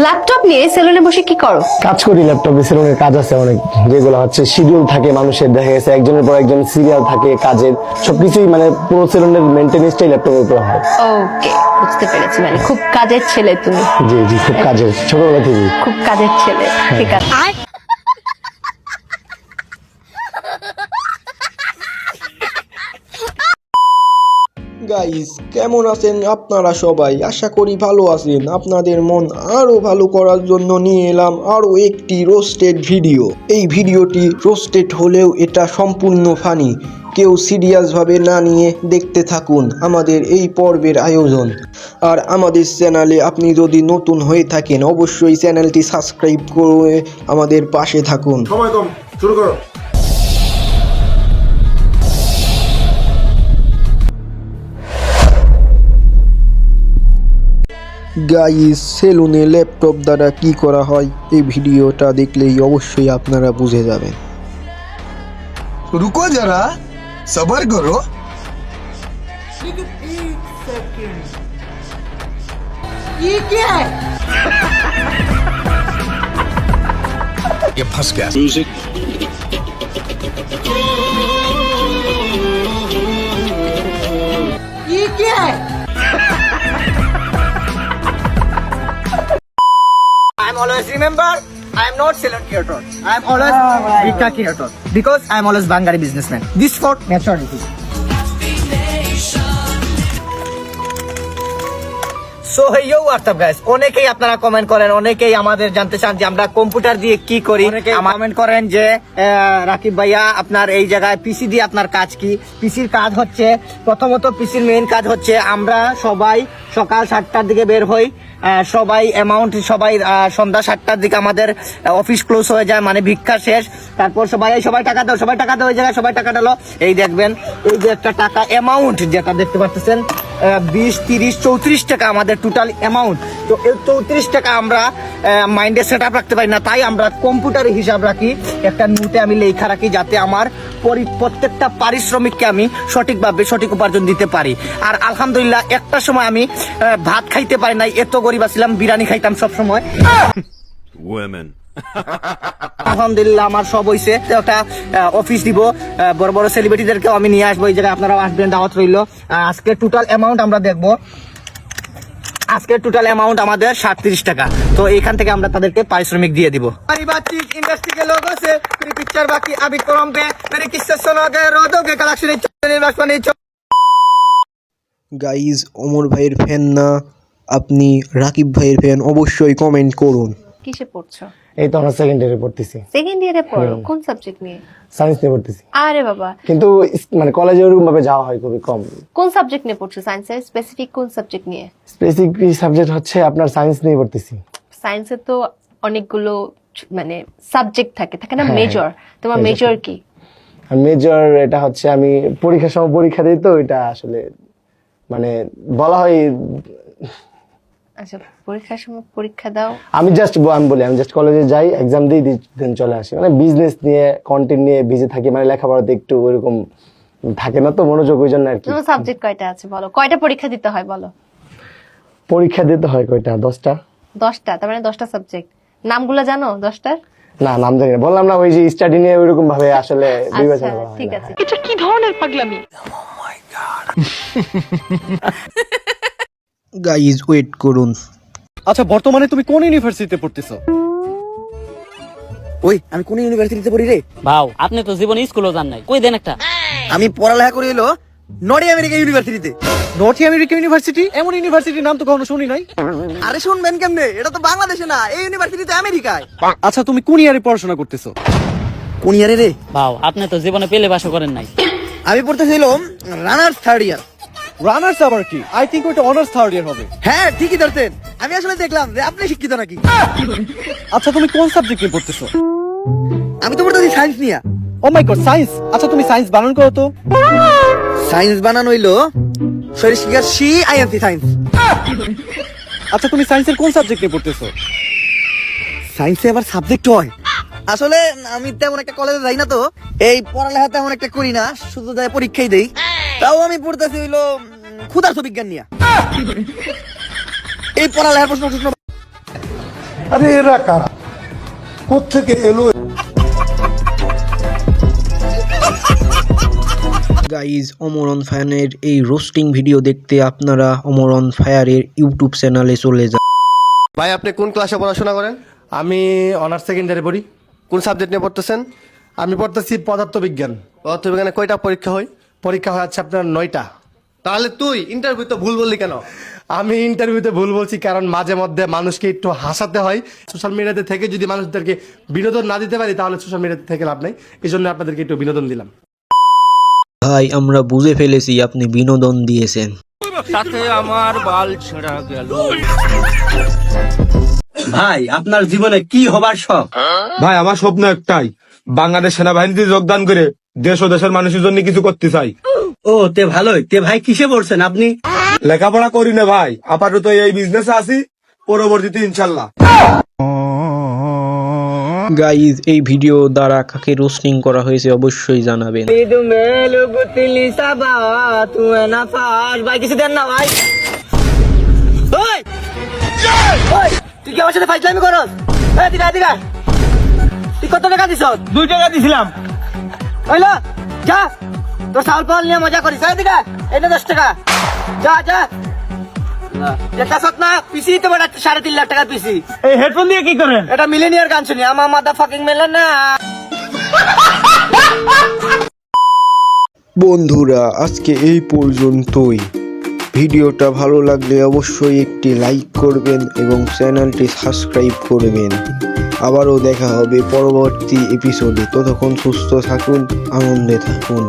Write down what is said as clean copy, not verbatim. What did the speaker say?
Laptop নিয়ে সেলুনে বসে কি করো? কাজ করি ল্যাপটপে। সেলুনের কাজ আছে অনেক, যেগুলো হচ্ছে শিডিউল থাকে মানুষের, দেখা গেছে একজনের পর একজন সিরিয়াল থাকে কাজের, সবকিছুই মানে পুরো সেলুনের মেইনটেনেন্সটাই ল্যাপটপের উপর হয়। ওকে, বুঝতে পেরেছি। মানে খুব কাজের ছেলে তুমি। জি জি, খুব কাজের, ছোটবেলা থেকে খুব কাজের ছেলে, ঠিক আছে। গাইস, কেমন আছেন আপনারা সবাই? আশা করি ভালো আছেন। আপনাদের মন আরো ভালো করার জন্য নিয়ে এলাম আরো একটি রোস্টেড ভিডিও। এই ভিডিওটি রোস্টেড হলেও এটা সম্পূর্ণ ফানি। কেউ সিরিয়াস ভাবে না নিয়ে দেখতে থাকুন আমাদের এই পর্বের আয়োজন। আর আমাদের চ্যানেলে আপনি যদি নতুন হয়ে থাকেন অবশ্যই চ্যানেলটি সাবস্ক্রাইব করে আমাদের পাশে থাকুন। সময় কম, শুরু করো। গাইস, সেলুনে ল্যাপটপ দ্বারা কি করা হয় এই ভিডিওটা দেখলেই অবশ্যই আপনারা বুঝে যাবেন। रुको जरा, सबर करो। ये क्या है? ये फंस गया। ये क्या है? I'm always remember, I am not Ceylon creator. I am always Vika creator because I am always Bangari businessman. This for maturity. So hello WhatsApp guys, অনেকেই আপনারা কমেন্ট করেন, অনেকেই আমাদের জানতে চান যে আমরা কম্পিউটার দিয়ে কি করি। অনেকেই কমেন্ট করেন যে রাকিব ভাইয়া আপনার এই জায়গায় পিসি দিয়ে আপনার কাজ কি? পিসির কাজ হচ্ছে, প্রথমত পিসির মেইন কাজ হচ্ছে আমরা সবাই সকাল 7টার দিকে বের হই, সবাই সন্ধ্যা 7টার দিকে আমাদের অফিস ক্লোজ হয়ে যায়, মানে ভিক্ষা শেষ। তারপর সবাই টাকা দাও ওই জায়গায়, সবাই টাকা ডালো। এই দেখবেন, এই যে একটা টাকা অ্যামাউন্ট যেটা দেখতে পাচ্ছেন 20, 30, 34 টাকা আমাদের টোটাল অ্যামাউন্ট। তো এই 34 টাকা আমরা মাইন্ডে সেট আপ রাখতে পারি না, তাই আমরা কম্পিউটারে হিসাব রাখি, একটা নোটে আমি লেখা রাখি যাতে আমার প্রত্যেকটা পারিশ্রমিককে আমি সঠিকভাবে সঠিক উপার্জন দিতে পারি। আর আলহামদুলিল্লাহ একটা সময় আমি ভাত খাইতে পারি নাই, এত গরিব ছিলাম, বিরিয়ানি খাইতাম সব সময়। আলহামদুলিল্লাহ আমার সব হইছে। একটা অফিস দিব, বড় বড় সেলিব্রিটিদেরকেও আমি নিয়ে আসবো এই জায়গায়, আপনারাও আসবেন, দাওয়াত রইল। আজকে টোটাল অ্যামাউন্ট আমরা দেখবো, আজকের টোটাল অ্যামাউন্ট আমাদের 37 টাকা। তো এখান থেকে আমরা তাদেরকে পারিশ্রমিক দিয়ে দিব। इंडस्ट्री के लोगों से मेरी पिक्चर बाकी अभी कॉम पे मेरे किस्से सुनोगे रोदोगे कलेक्शन निर्वाचन। গাইজ, ওমর ভাইয়ের ফ্যান না আপনি রাকিব ভাইয়ের ফ্যান অবশ্যই কমেন্ট করুন। কিসে পড়ছো? এই তো আমরা সেকেন্ড ইয়ারে পড়তেছি। সেকেন্ড ইয়ারে পড়ো? কোন সাবজেক্ট নিয়ে? সায়েন্স নিয়ে পড়তেছি। আরে বাবা, কিন্তু মানে কলেজে ওরকম ভাবে যাওয়া হয় খুবই কম। কোন সাবজেক্ট নিয়ে পড়ছো? সায়েন্সের স্পেসিফিক কোন সাবজেক্ট নিয়ে? স্পেসিফিক সাবজেক্ট হচ্ছে আপনার সায়েন্স নিয়ে পড়তেছি। সায়েন্সে তো অনেকগুলো মানে সাবজেক্ট থাকে না, হ্যাঁ, মেজর। তোমার major মেজর কি? আর মেজর এটা হচ্ছে আমি পরীক্ষার সময় পরীক্ষা দিই, তো এটা আসলে মানে বলা হয়। আচ্ছা, পরীক্ষার সময় পরীক্ষা দাও? আমি জাস্ট কলেজে যাই, এক্সাম দিই, দেন চলে আসি। মানে বিজনেস নিয়ে, কন্টেন্ট নিয়ে বিজি থাকি, মানে লেখাপড়াতে একটু ওইরকম থাকে না তো মনোযোগ, ওই জন্য আর কি। তোমার সাবজেক্ট কয়টা আছে বলো? কয়টা পরীক্ষা দিতে হয় বলো? পরীক্ষা দিতে হয় কয়টা? 10টা। 10টা? তার মানে 10টা সাবজেক্ট। নামগুলো জানো 10টার? না, নাম জানি না। বললাম না, ওই যে স্টাডি নিয়ে ওইরকম ভাবে আসলে বিবেচনা আচ্ছা, করা হয় ঠিক না। আছে। এটা কি ধরনের পাগলামি? গাইজ, ওয়েট করুন। আচ্ছা, বর্তমানে তুমি কোন ইউনিভার্সিটিতে পড়তেছো? ওই আমি কোন ইউনিভার্সিটিতে পড়ি রে? ভাও, আপনি তো জীবনে স্কুলও যান নাই, কই দেন একটা। আমি পড়ালেখা করি হলো নর্থ আমেরিকা ইউনিভার্সিটিতে। North America university? এমন ইউনিভার্সিটির নাম তো কখনো শুনি নাই। আরে শুনবেন কেমনে, এটা তো বাংলাদেশে না, এই ইউনিভার্সিটিতে আমেরিকায়। আচ্ছা, তুমি কোন ইয়ারে পড়াশোনা করতেছো? কোন ইয়ারে রে? ভাও, আপনি তো জীবনে পেলে বাসও করেন নাই। আমি পড়তেছিলাম রানার্স 3rd ইয়ার। রানার্স আবার কি? আই থিংক ওইটা অনার্স 3rd ইয়ার হবে। হ্যাঁ, ঠিকই ধরতেন। আমি আসলে দেখলাম যে আপনি শিক্ষিত নাকি। আচ্ছা, তুমি কোন সাবজেক্ট নিয়ে পড়তেছো? আমি তো পড়তেছি সায়েন্স নিয়ে। ও মাই গড, সায়েন্স। আচ্ছা, তুমি সায়েন্স বানান করো তো। সায়েন্স বানানো হইলো সরিষিকার সি আইএনসি সায়েন্স। আচ্ছা, তুমি সায়েন্সের কোন সাবজেক্ট নিয়ে পড়তেছো? সায়েন্সে আবার সাবজেক্ট হয়? আসলে আমি তেমন একটা কলেজে যাই না, তো এই পড়ালেখা তেমন একটা করি না, শুধু যাই পরীক্ষাই দেই। তাও আমি পড়তেছি হইলো ক্ষুধার্ত বিজ্ঞান নিয়ে। এই পড়ালেখার প্রশ্ন আরে এরা কারা, কোত্থেকে এলো? গাইজ, অমরন ফায়ারের এই রোস্টিং ভিডিও দেখতে আপনারা অমরন ফায়ারের ইউটিউব চ্যানেলে চলে যান। ভাই আপনি কোন ক্লাসে পড়াশোনা করেন? আমি অনার্স সেকেন্ডারি পড়ি। কোন সাবজেক্ট নিয়ে পড়তেছেন? আমি পড়তেছি পদার্থবিজ্ঞান। পদার্থবিজ্ঞানে কয়টা পরীক্ষা হয়? পরীক্ষা হয় আছে আপনার 9টা। তাহলে তুই ইন্টারভিউ তো ভুল বললি কেন? আমি ইন্টারভিউতে ভুল বলছি কারণ মাঝে মধ্যে মানুষকে একটু হাসাতে হয়। সোশ্যাল মিডিয়াতে থেকে যদি মানুষদেরকে বিনোদন না দিতে পারি তাহলে সোশ্যাল মিডিয়াতে থেকে লাভ নাই, এই জন্য আপনাদেরকে একটু বিনোদন দিলাম। ভাই, আমরা বুঝে ফেলেছি আপনি বিনোদন দিয়েছেন। ভাই আপনার জীবনে কি হবার শখ? ভাই আমার স্বপ্ন একটাই, বাংলাদেশ সেনাবাহিনীতে যোগদান করে দেশ ও দেশের মানুষের জন্য কিছু করতে চাই। ও তে ভালোই। তে ভাই কিসে পড়ছেন আপনি? লেখাপড়া করি না ভাই, আপাতত এই বিজনেসে আছি, পরবর্তীতে ইনশাল্লাহ। গাইজ, এই ভিডিও দ্বারা কাকে রোস্টিং করা হয়েছে অবশ্যই জানাবেন। ভাই কিছু দেন না ভাই। ওই! ওই! তুই কি আমার সাথে ফাইজলামি করস? এই দিগা দিগা, তুই কত টাকা দিছ? 2 টাকা দিছিলাম। হইলো, যা তোর চাউল পাল নিয়ে মজা করিস। এই দিগা, এটা 10 টাকা। যা যা। এটা সত না, পিসি তো বড় 3.5 লাখ টাকা পিসি। এই হেডফোন দিয়ে কি করেন? এটা মিলেনিয়ার গান শুনি, আমার মাথা ফাকিং মেলে না। বন্ধুরা, আজকে এই পর্যন্তই। ভিডিওটা ভালো লাগলে অবশ্যই একটি লাইক করবেন এবং চ্যানেলটি সাবস্ক্রাইব করবেন। আবারও দেখা হবে পরবর্তী এপিসোডে। ততক্ষণ সুস্থ থাকুন, আনন্দে থাকুন।